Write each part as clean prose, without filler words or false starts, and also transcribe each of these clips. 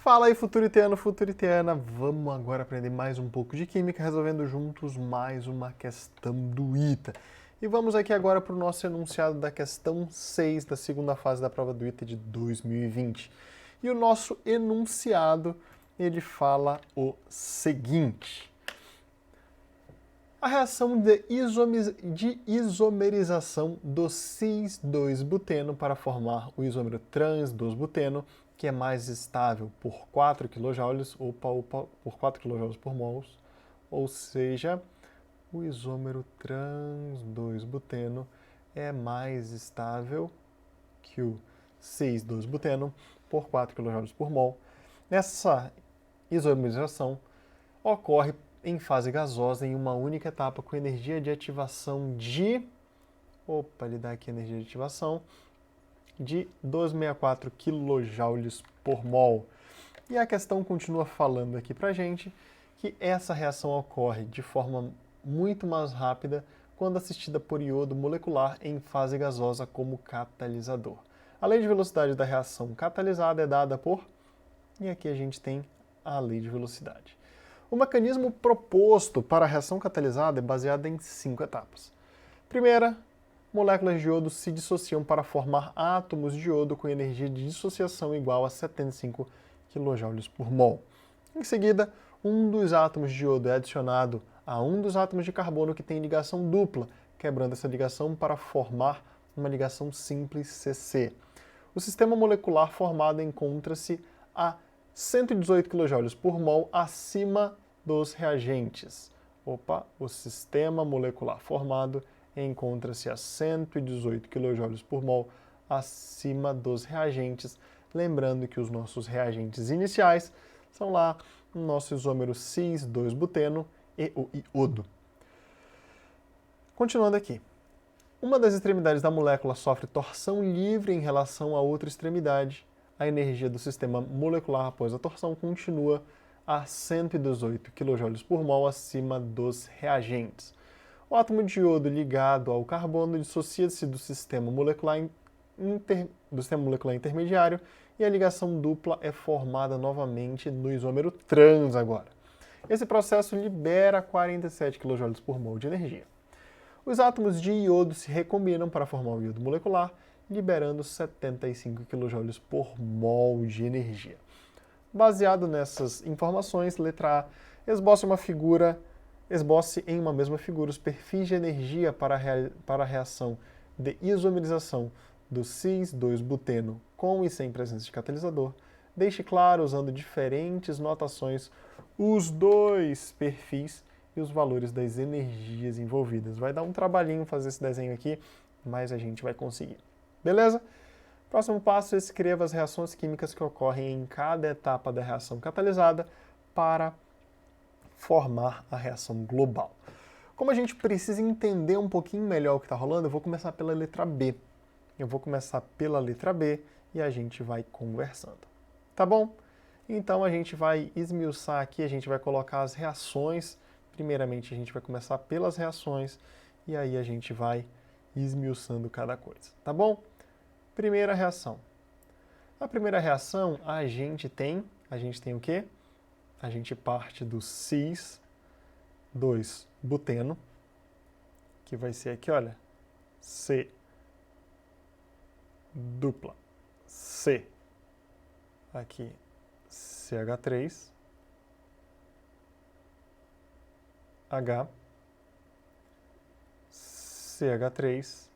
Fala aí, futuritiano, futuritiana. Vamos agora aprender mais um pouco de química, resolvendo juntos mais uma questão do ITA. E vamos aqui agora para o nosso enunciado da questão 6 da segunda fase da prova do ITA de 2020. E o nosso enunciado, ele fala o seguinte: a reação de isomerização do cis-2-buteno para formar o isômero trans-2-buteno, que é mais estável por 4 kJ, por 4 kJ por mol, ou seja, o isômero trans-2-buteno é mais estável que o cis-2-buteno por 4 kJ por mol. Nessa isomerização ocorre em fase gasosa em uma única etapa com energia de ativação de... ele dá aqui energia de ativação de 264 kJ por mol. E a questão continua falando aqui pra gente que essa reação ocorre de forma muito mais rápida quando assistida por iodo molecular em fase gasosa como catalisador. A lei de velocidade da reação catalisada é dada por... E aqui a gente tem a lei de velocidade. O mecanismo proposto para a reação catalisada é baseado em 5 etapas. Primeira, moléculas de iodo se dissociam para formar átomos de iodo com energia de dissociação igual a 75 kJ por mol. Em seguida, um dos átomos de iodo é adicionado a um dos átomos de carbono que tem ligação dupla, quebrando essa ligação para formar uma ligação simples CC. O sistema molecular formado encontra-se a 118 kJ por mol acima dos reagentes. O sistema molecular formado encontra-se a 118 kJ por mol acima dos reagentes. Lembrando que os nossos reagentes iniciais são lá o nosso isômero cis-2-buteno e o iodo. Continuando aqui. Uma das extremidades da molécula sofre torção livre em relação à outra extremidade. A energia do sistema molecular após a torção continua a 118 kJ por mol acima dos reagentes. O átomo de iodo ligado ao carbono dissocia-se do sistema molecular intermediário e a ligação dupla é formada novamente no isômero trans agora. Esse processo libera 47 kJ por mol de energia. Os átomos de iodo se recombinam para formar o iodo molecular, liberando 75 kJ por mol de energia. Baseado nessas informações, letra A, esboce em uma mesma figura os perfis de energia para a reação de isomerização do cis-2-buteno com e sem presença de catalisador. Deixe claro, usando diferentes notações, os dois perfis e os valores das energias envolvidas. Vai dar um trabalhinho fazer esse desenho aqui, mas a gente vai conseguir. Beleza? Próximo passo, escreva as reações químicas que ocorrem em cada etapa da reação catalisada para formar a reação global. Como a gente precisa entender um pouquinho melhor o que está rolando, eu vou começar pela letra B. E a gente vai conversando. Tá bom? Então a gente vai esmiuçar aqui, a gente vai colocar as reações. Primeiramente a gente vai começar pelas reações e aí a gente vai esmiuçando cada coisa. Tá bom? Primeira reação. Na primeira reação, a gente tem o quê? A gente parte do cis-2-buteno, que vai ser aqui, olha, C dupla, C, aqui, CH3, H, CH3,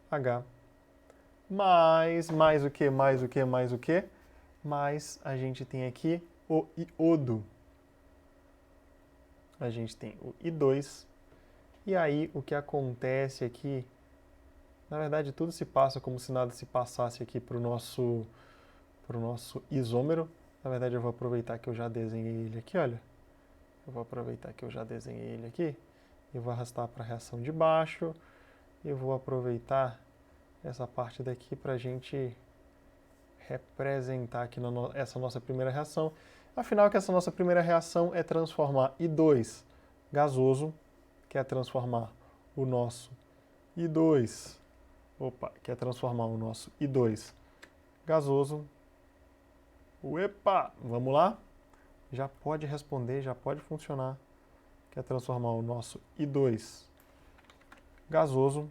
H, mais o que? Mais a gente tem aqui o iodo. A gente tem o I2. E aí o que acontece aqui, na verdade tudo se passa como se nada se passasse aqui para o nosso isômero. Na verdade eu vou aproveitar que eu já desenhei ele aqui, olha. Eu vou arrastar para a reação de baixo. E vou aproveitar essa parte daqui para a gente representar aqui essa nossa primeira reação. Afinal, que essa nossa primeira reação é transformar I2 gasoso, que é transformar o nosso I2, gasoso, Uepa! Vamos lá? Já pode responder, já pode funcionar. Quer transformar o nosso I2 gasoso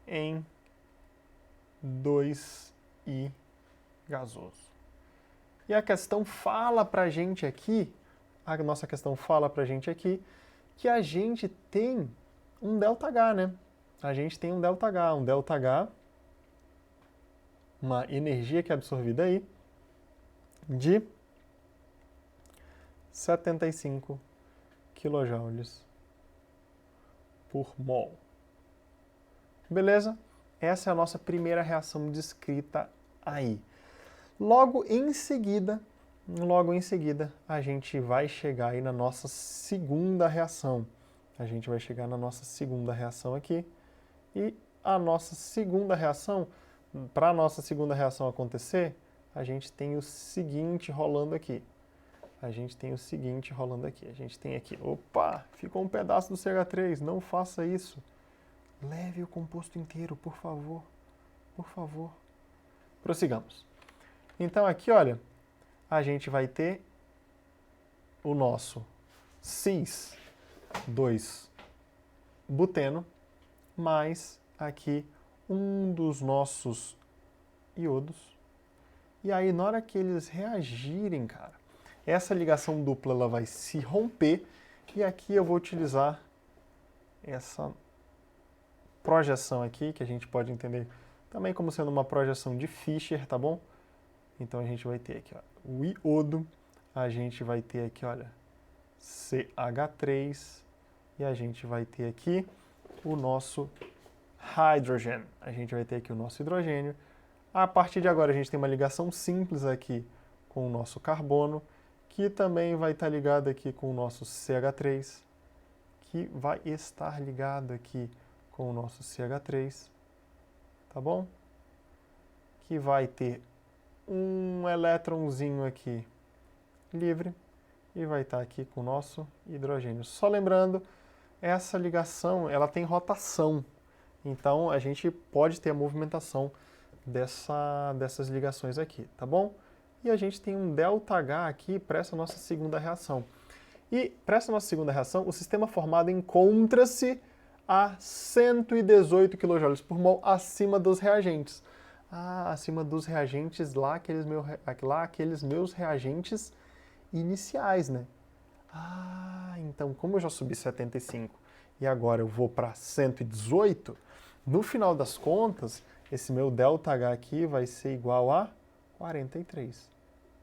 em 2I gasoso. E a questão fala pra gente aqui, a nossa questão fala pra gente aqui, que a gente tem um ΔH, né? A gente tem um ΔH, uma energia que é absorvida aí, de 75 kJ por mol. Beleza? Essa é a nossa primeira reação descrita aí. Logo em seguida, a gente vai chegar aí na nossa segunda reação. A gente vai chegar na nossa segunda reação aqui. E a nossa segunda reação, para a nossa segunda reação acontecer, a gente tem o seguinte rolando aqui. A gente tem aqui, opa, ficou um pedaço do CH3, não faça isso. Leve o composto inteiro, por favor. Por favor. Prossigamos. Então aqui, olha, a gente vai ter o nosso cis-2-buteno, mais aqui um dos nossos iodos. E aí, na hora que eles reagirem, cara, essa ligação dupla ela vai se romper. E aqui eu vou utilizar essa projeção aqui, que a gente pode entender também como sendo uma projeção de Fischer, tá bom? Então a gente vai ter aqui, ó, o iodo, a gente vai ter aqui, olha, CH3, e a gente vai ter aqui o nosso hydrogen. A gente vai ter aqui o nosso hidrogênio. A partir de agora a gente tem uma ligação simples aqui com o nosso carbono, que também vai estar ligado aqui com o nosso CH3, que vai estar ligado aqui com o nosso CH3, tá bom? Que vai ter um elétronzinho aqui livre e vai estar aqui com o nosso hidrogênio. Só lembrando, essa ligação ela tem rotação, então a gente pode ter a movimentação dessas ligações aqui, tá bom? E a gente tem um ΔH aqui para essa nossa segunda reação. E para essa nossa segunda reação, o sistema formado encontra-se a 118 kJ por mol acima dos reagentes. Acima dos reagentes lá, aqueles meus reagentes iniciais, né? Então como eu já subi 75 e agora eu vou para 118, no final das contas, esse meu ΔH aqui vai ser igual a 43.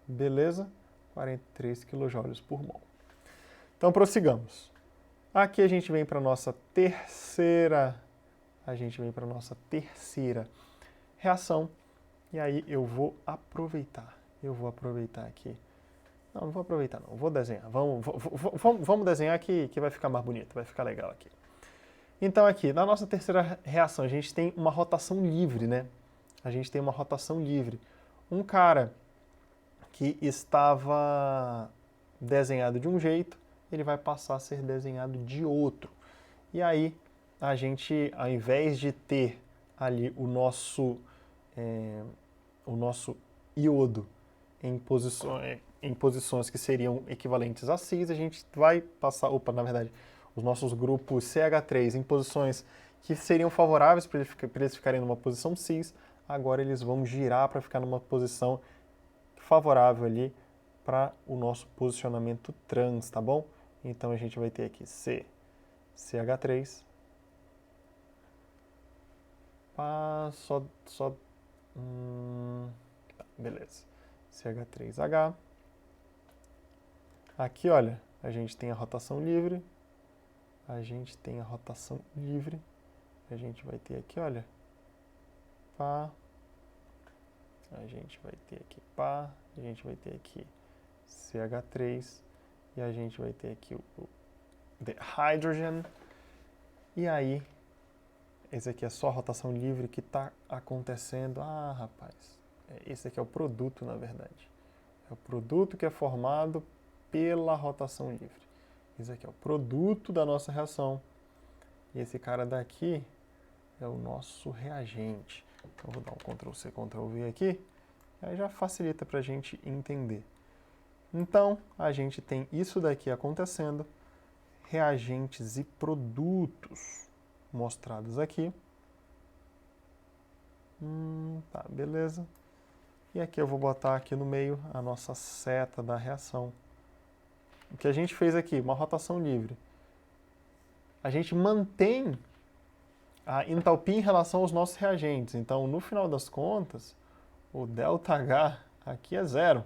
Beleza? 43 kJ por mol. Então prossigamos. Aqui a gente vem para a nossa terceira reação. E aí eu vou aproveitar aqui. Não vou aproveitar não, vou desenhar. Vamos desenhar aqui que vai ficar mais bonito, vai ficar legal aqui. Então aqui, na nossa terceira reação, a gente tem uma rotação livre, né? A gente tem uma rotação livre. Um cara que estava desenhado de um jeito, ele vai passar a ser desenhado de outro. E aí, a gente, ao invés de ter ali o nosso iodo em posições que seriam equivalentes a cis, a gente vai passar, na verdade, os nossos grupos CH3 em posições que seriam favoráveis para eles ficarem numa posição cis, agora eles vão girar para ficar numa posição favorável ali para o nosso posicionamento trans, tá bom? Então a gente vai ter aqui CH3, beleza, CH3H. Aqui, olha, a gente tem a rotação livre, a gente vai ter aqui, olha, pá, a gente vai ter aqui pá, a gente vai ter aqui CH3 e a gente vai ter aqui o hydrogen. E aí, esse aqui é só a rotação livre que está acontecendo. Rapaz, esse aqui é o produto, na verdade. É o produto que é formado pela rotação livre. Esse aqui é o produto da nossa reação. E esse cara daqui é o nosso reagente. Então, vou dar um Ctrl+C, Ctrl+V aqui, aí já facilita para a gente entender. Então, a gente tem isso daqui acontecendo, reagentes e produtos mostrados aqui. Tá, beleza. E aqui eu vou botar aqui no meio a nossa seta da reação. O que a gente fez aqui, uma rotação livre. A gente mantém a entalpia em relação aos nossos reagentes. Então, no final das contas, o ΔH aqui é zero.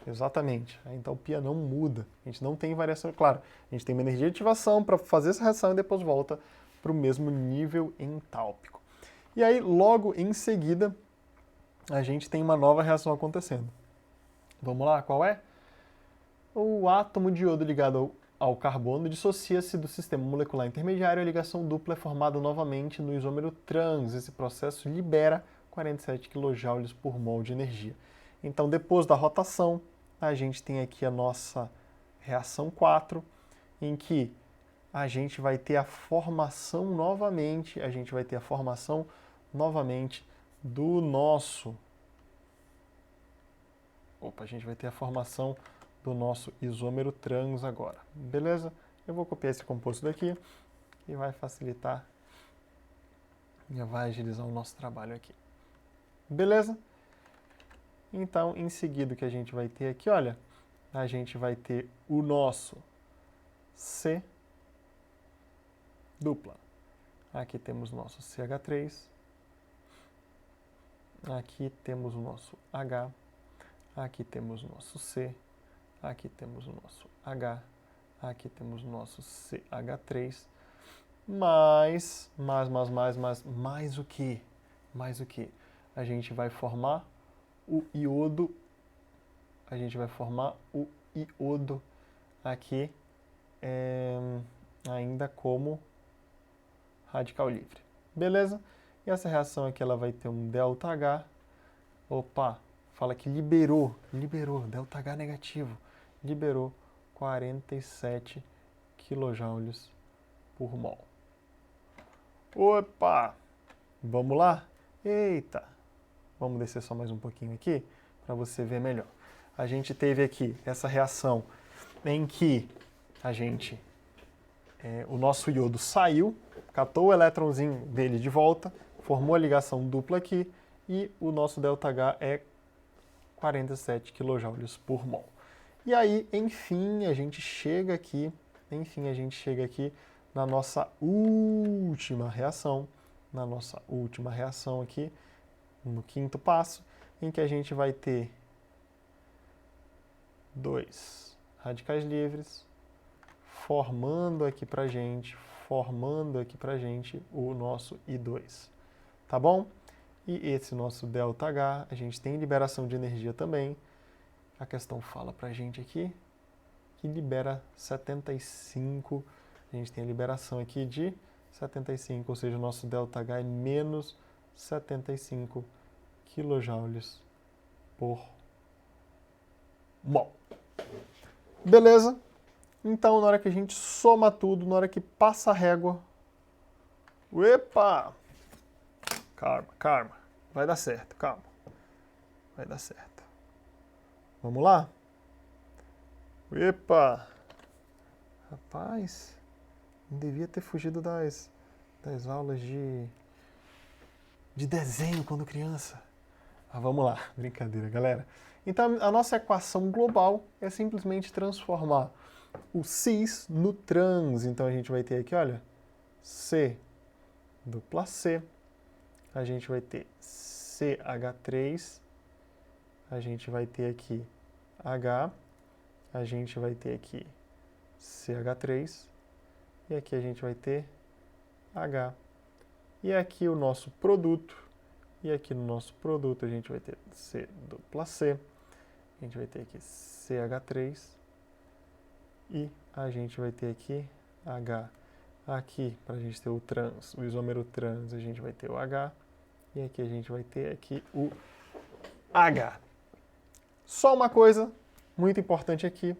Exatamente. A entalpia não muda. A gente não tem variação. Claro, a gente tem uma energia de ativação para fazer essa reação e depois volta para o mesmo nível entálpico. E aí, logo em seguida, a gente tem uma nova reação acontecendo. Vamos lá, qual é? O átomo de iodo ligado ao carbono dissocia-se do sistema molecular intermediário e a ligação dupla é formada novamente no isômero trans. Esse processo libera 47 kJ por mol de energia. Então, depois da rotação, a gente tem aqui a nossa reação 4, em que a gente vai ter a formação novamente, do nosso... a gente vai ter a formação do nosso isômero trans agora, beleza? Eu vou copiar esse composto daqui e vai facilitar e vai agilizar o nosso trabalho aqui. Beleza? Então, em seguida, o que a gente vai ter aqui, olha, a gente vai ter o nosso C dupla. Aqui temos o nosso CH3. Aqui temos o nosso H. Aqui temos o nosso C. Aqui temos o nosso H. Aqui temos o nosso CH3. Mais o que? Mais o que? A gente vai formar o iodo. A gente vai formar o iodo aqui ainda como radical livre. Beleza? E essa reação aqui ela vai ter um ΔH. Opa, fala que liberou, ΔH negativo, liberou 47 kJ por mol. Opa! Vamos lá? Eita! Vamos descer só mais um pouquinho aqui para você ver melhor. A gente teve aqui essa reação em que o nosso iodo saiu, catou o elétronzinho dele de volta, formou a ligação dupla aqui e o nosso ΔH é 47 kJ por mol. E aí, enfim, a gente chega aqui na nossa última reação, aqui, no quinto passo, em que a gente vai ter 2 radicais livres, formando aqui pra gente o nosso I2. Tá bom? E esse nosso ΔH, a gente tem liberação de energia também. A questão fala pra gente aqui que libera 75. A gente tem a liberação aqui de 75, ou seja, o nosso ΔH é menos 75 kJ por mol. Beleza? Então, na hora que a gente soma tudo, na hora que passa a régua... Epa! Calma. Vai dar certo, calma. Vai dar certo. Vamos lá? Epa! Rapaz, não devia ter fugido das aulas de desenho quando criança. Vamos lá, brincadeira, galera. Então, a nossa equação global é simplesmente transformar o cis no trans. Então, a gente vai ter aqui, olha, C dupla C. A gente vai ter CH3. A gente vai ter aqui H. A gente vai ter aqui CH3. E aqui a gente vai ter H. E aqui o nosso produto. E aqui no nosso produto a gente vai ter C dupla C. A gente vai ter aqui CH3. E a gente vai ter aqui H. Aqui, para a gente ter o trans, o isômero trans, a gente vai ter o H. E aqui a gente vai ter aqui o H. Só uma coisa muito importante aqui.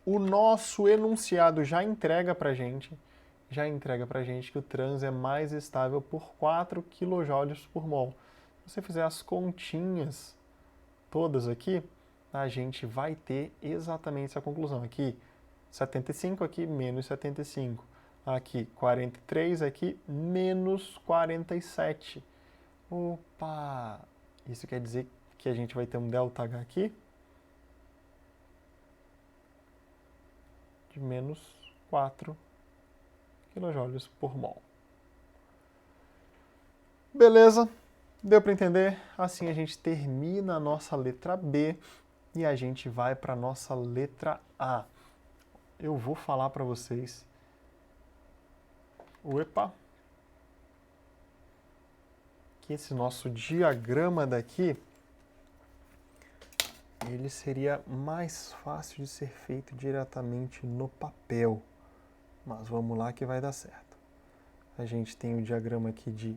O nosso enunciado já entrega para a gente já entrega para a gente que o trans é mais estável por 4 kJ por mol. Se você fizer as continhas todas aqui, a gente vai ter exatamente essa conclusão. Aqui, 75, aqui, menos 75. Aqui, 43, aqui, menos 47. Opa! Isso quer dizer que a gente vai ter um ΔH aqui de menos 4 kJ por mol. Beleza? Deu para entender? Assim a gente termina a nossa letra B e a gente vai para a nossa letra A. Eu vou falar para vocês. Opa! Que esse nosso diagrama daqui, ele seria mais fácil de ser feito diretamente no papel. Mas vamos lá que vai dar certo. A gente tem o diagrama aqui de...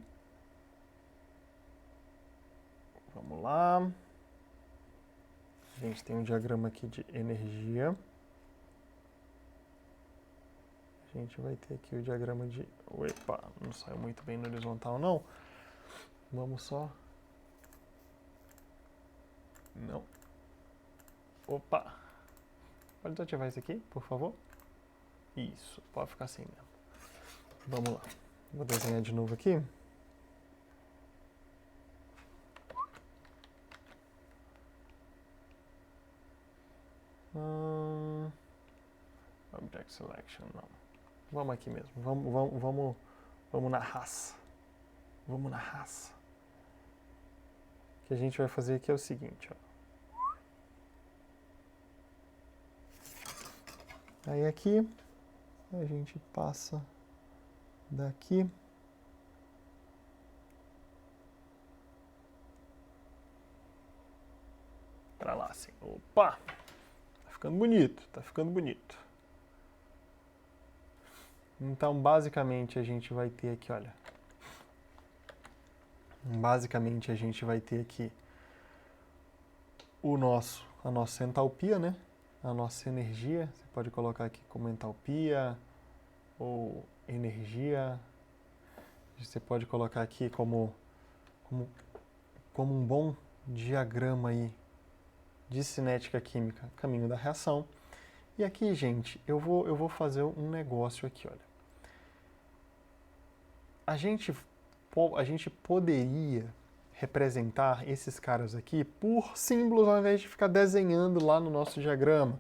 Vamos lá. A gente tem um diagrama aqui de energia. A gente vai ter aqui o diagrama de... Opa, não saiu muito bem no horizontal, não. Vamos só... Não. Opa! Pode desativar isso aqui, por favor? Isso, pode ficar assim mesmo. Vamos lá. Vou desenhar de novo aqui. Object Selection, não. Vamos aqui mesmo. Vamos na raça. Vamos na raça. O que a gente vai fazer aqui é o seguinte, ó. Aí aqui a gente passa daqui para lá, assim. Opa! Tá ficando bonito, tá ficando bonito. Então, basicamente, a gente vai ter aqui, olha. Basicamente, a gente vai ter aqui a nossa entalpia, né? A nossa energia. Você pode colocar aqui como entalpia ou energia. Você pode colocar aqui como um bom diagrama aí de cinética química, caminho da reação. E aqui, gente, eu vou fazer um negócio aqui, olha. A gente poderia representar esses caras aqui por símbolos ao invés de ficar desenhando lá no nosso diagrama.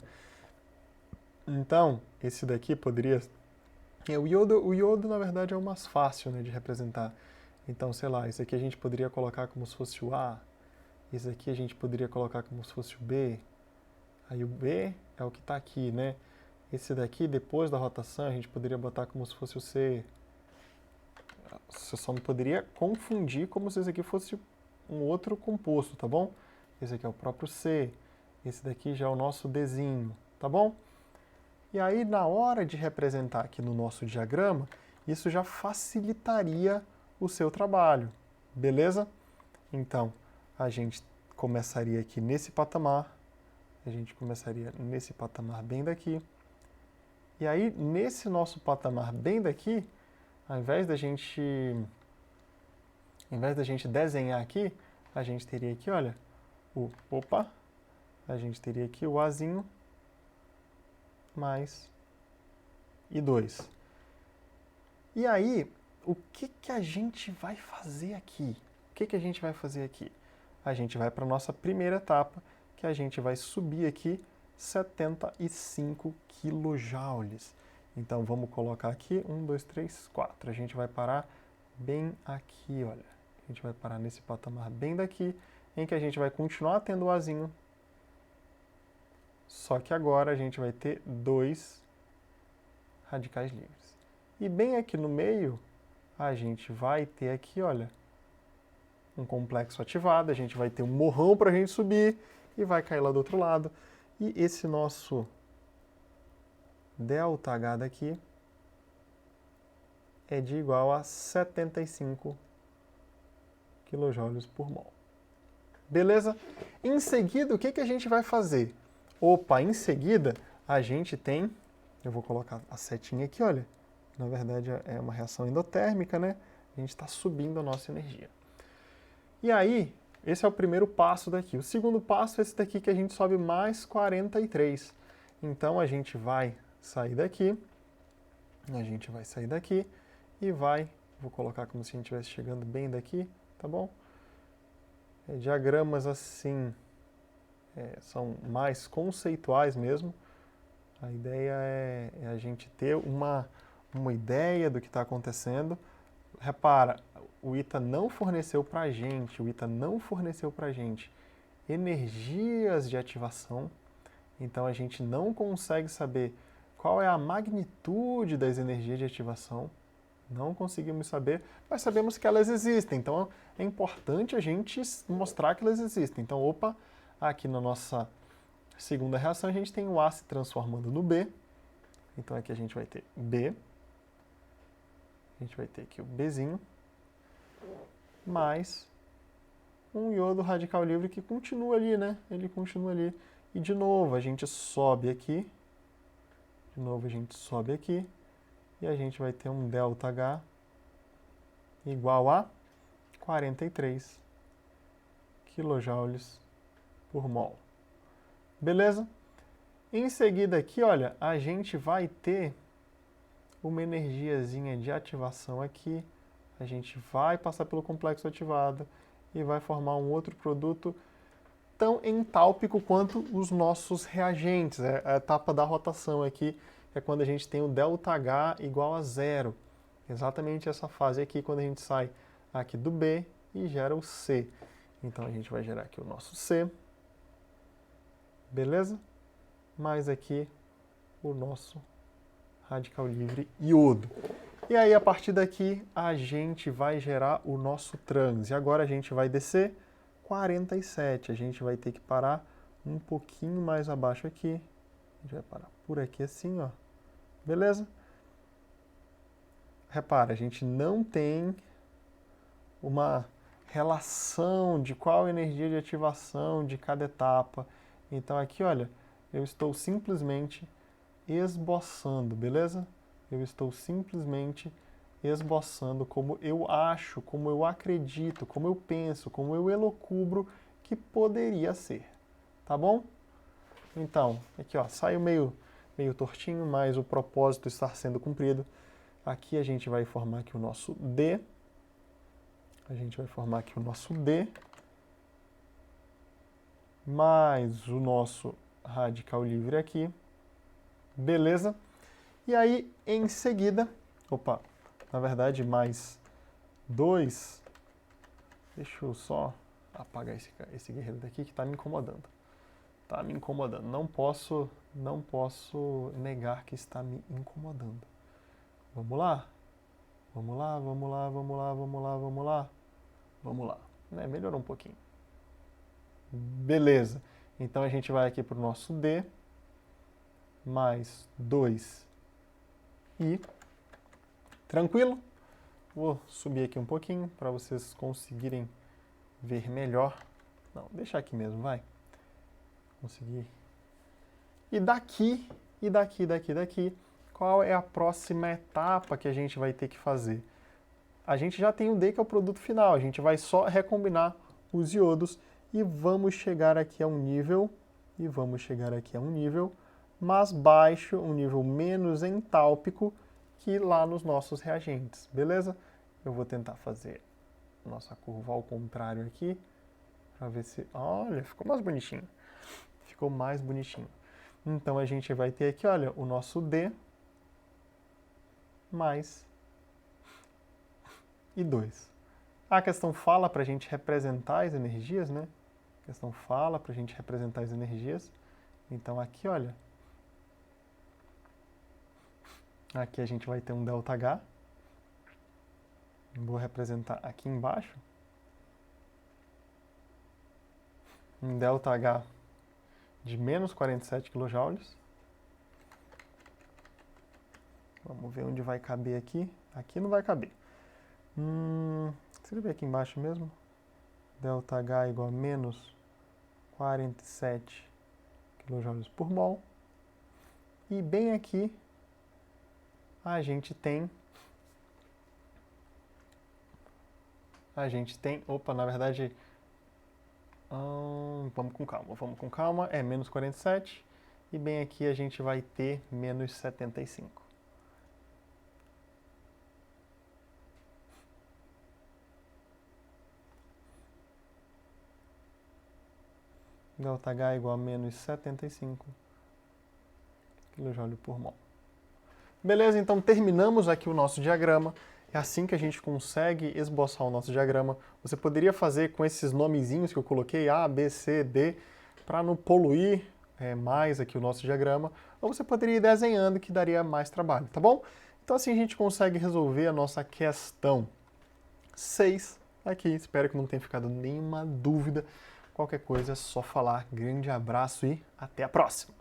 Então, esse daqui poderia... O iodo, na verdade, é o mais fácil, né, de representar. Então, sei lá, esse aqui a gente poderia colocar como se fosse o A. Esse aqui a gente poderia colocar como se fosse o B. Aí o B é o que está aqui, né? Esse daqui, depois da rotação, a gente poderia botar como se fosse o C. Você só não poderia confundir como se esse aqui fosse um outro composto, tá bom? Esse aqui é o próprio C. Esse daqui já é o nosso Dzinho, tá bom? E aí, na hora de representar aqui no nosso diagrama, isso já facilitaria o seu trabalho, beleza? Então, a gente começaria aqui nesse patamar, a gente começaria nesse patamar bem daqui. E aí, nesse nosso patamar bem daqui, ao invés da gente desenhar aqui, a gente teria aqui, olha, a gente teria aqui o Azinho mais I2. E aí, o que a gente vai fazer aqui? O que a gente vai fazer aqui? A gente vai para a nossa primeira etapa, que a gente vai subir aqui 75 kJ. Então, vamos colocar aqui 1, 2, 3, 4. A gente vai parar bem aqui, olha. A gente vai parar nesse patamar bem daqui, em que a gente vai continuar tendo o Azinho. Só que agora a gente vai ter 2 radicais livres. E bem aqui no meio, a gente vai ter aqui, olha, um complexo ativado. A gente vai ter um morrão para a gente subir e vai cair lá do outro lado. E esse nosso ΔH daqui é de igual a 75 kJ por mol. Beleza? Em seguida, o que a gente vai fazer? Opa, em seguida, a gente tem... Eu vou colocar a setinha aqui, olha. na verdade é uma reação endotérmica, né? A gente está subindo a nossa energia. E aí, esse é o primeiro passo daqui. O segundo passo é esse daqui que a gente sobe mais 43. Então a gente vai sair daqui, e vou colocar como se a gente estivesse chegando bem daqui, tá bom? Diagramas assim são mais conceituais mesmo. A ideia é a gente ter uma ideia do que está acontecendo. Repara, o ITA não forneceu para a gente, energias de ativação, então a gente não consegue saber qual é a magnitude das energias de ativação, não conseguimos saber, mas sabemos que elas existem, então é importante a gente mostrar que elas existem. Então, opa, aqui na nossa segunda reação a gente tem o A se transformando no B, então aqui a gente vai ter B, a gente vai ter aqui o Bzinho, mais um iodo radical livre que continua ali, né? Ele continua ali. E de novo, a gente sobe aqui. E a gente vai ter um ΔH igual a 43 kJ por mol. Beleza? Em seguida aqui, olha, a gente vai ter uma energiazinha de ativação aqui. A gente vai passar pelo complexo ativado e vai formar um outro produto tão entálpico quanto os nossos reagentes. A etapa da rotação aqui é quando a gente tem o ΔH igual a zero. Exatamente essa fase aqui, quando a gente sai aqui do B e gera o C. Então a gente vai gerar aqui o nosso C. Beleza? Mais aqui o nosso radical livre iodo. E aí, a partir daqui, a gente vai gerar o nosso trans. E agora a gente vai descer 47. A gente vai ter que parar um pouquinho mais abaixo aqui. A gente vai parar por aqui assim, ó. Beleza? Repara, a gente não tem uma relação de qual energia de ativação de cada etapa. Então aqui, olha, eu estou simplesmente esboçando, beleza? Eu estou simplesmente esboçando como eu acho, como eu acredito, como eu penso, como eu elocubro que poderia ser, tá bom? Então, aqui ó, saiu meio tortinho, mas o propósito está sendo cumprido. Aqui a gente vai formar aqui o nosso D. Mais o nosso radical livre aqui. Beleza? E aí, em seguida, na verdade, mais 2. Deixa eu só apagar esse guerreiro daqui que está me incomodando. Não posso negar que está me incomodando. Vamos lá? Vamos lá. Melhorou um pouquinho. Beleza. Então a gente vai aqui para o nosso D. Mais 2 e tranquilo. Vou subir aqui um pouquinho para vocês conseguirem ver melhor. Não, deixa aqui mesmo, vai. Consegui. E daqui, qual é a próxima etapa que a gente vai ter que fazer? A gente já tem o D, que é o produto final. A gente vai só recombinar os iodos e vamos chegar aqui a um nível, mais baixo, um nível menos entálpico que lá nos nossos reagentes, beleza? Eu vou tentar fazer nossa curva ao contrário aqui, para ver se... Olha, ficou mais bonitinho. Então a gente vai ter aqui, olha, o nosso D mais I2. A questão fala para a gente representar as energias, né? Então aqui, olha, aqui a gente vai ter um ΔH. Vou representar aqui embaixo. Um ΔH de menos 47 kJ. Vamos ver onde vai caber aqui. Aqui não vai caber. Escrever aqui embaixo mesmo. ΔH igual a menos 47 kJ por mol. E bem aqui a gente tem... Opa, na verdade... vamos com calma. É menos 47. E bem aqui a gente vai ter menos 75. ΔH é igual a menos 75 kJ por mol. Beleza, então terminamos aqui o nosso diagrama. É assim que a gente consegue esboçar o nosso diagrama. Você poderia fazer com esses nomezinhos que eu coloquei, A, B, C, D, para não poluir mais aqui o nosso diagrama. Ou você poderia ir desenhando, que daria mais trabalho, tá bom? Então assim a gente consegue resolver a nossa questão 6 aqui. Espero que não tenha ficado nenhuma dúvida. Qualquer coisa é só falar. Grande abraço e até a próxima!